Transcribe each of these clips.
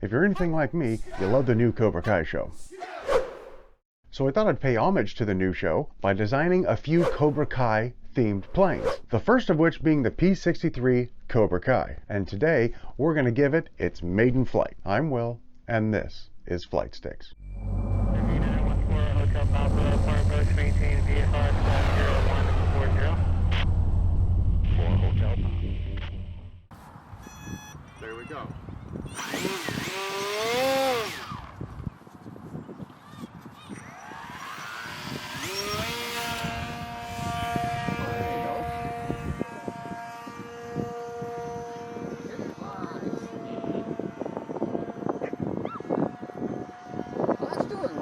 if you're anything like me, you love the new Cobra Kai show. So I thought I'd pay homage to the new show by designing a few Cobra Kai themed planes. The first of which being the P-63 Cobra Kai. And today, we're going to give it its maiden flight. I'm Will, and this is Flight Sticks. There we go.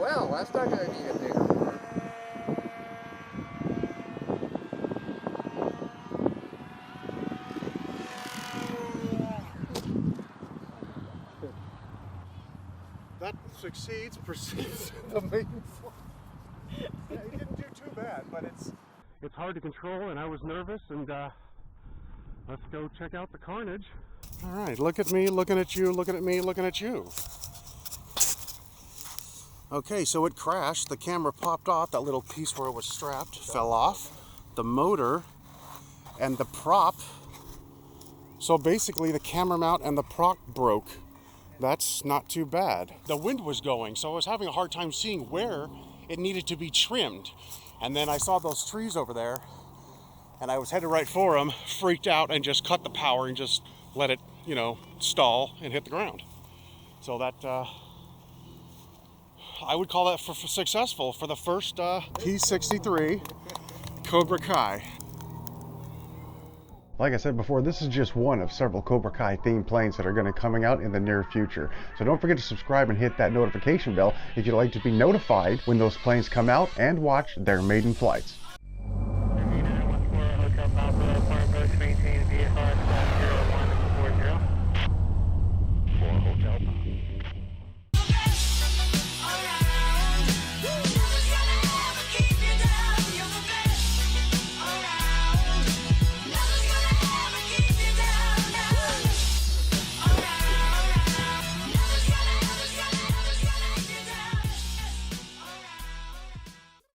Well, that's not going to need a bigger one. That precedes the maiden flight. Yeah, he didn't do too bad, but it's hard to control, and I was nervous, and let's go check out the carnage. All right, look at me, looking at you, looking at me, looking at you. Okay, so it crashed. The camera popped off. That little piece where it was strapped fell off. The motor and the prop. So basically the camera mount and the prop broke. That's not too bad. The wind was going, so I was having a hard time seeing where it needed to be trimmed. And then I saw those trees over there, and I was headed right for them, freaked out, and just cut the power and just let it, stall and hit the ground. So that, I would call that for successful for the first P-63 Cobra Kai. Like I said before, this is just one of several Cobra Kai themed planes that are going to be coming out in the near future. So don't forget to subscribe and hit that notification bell if you'd like to be notified when those planes come out and watch their maiden flights.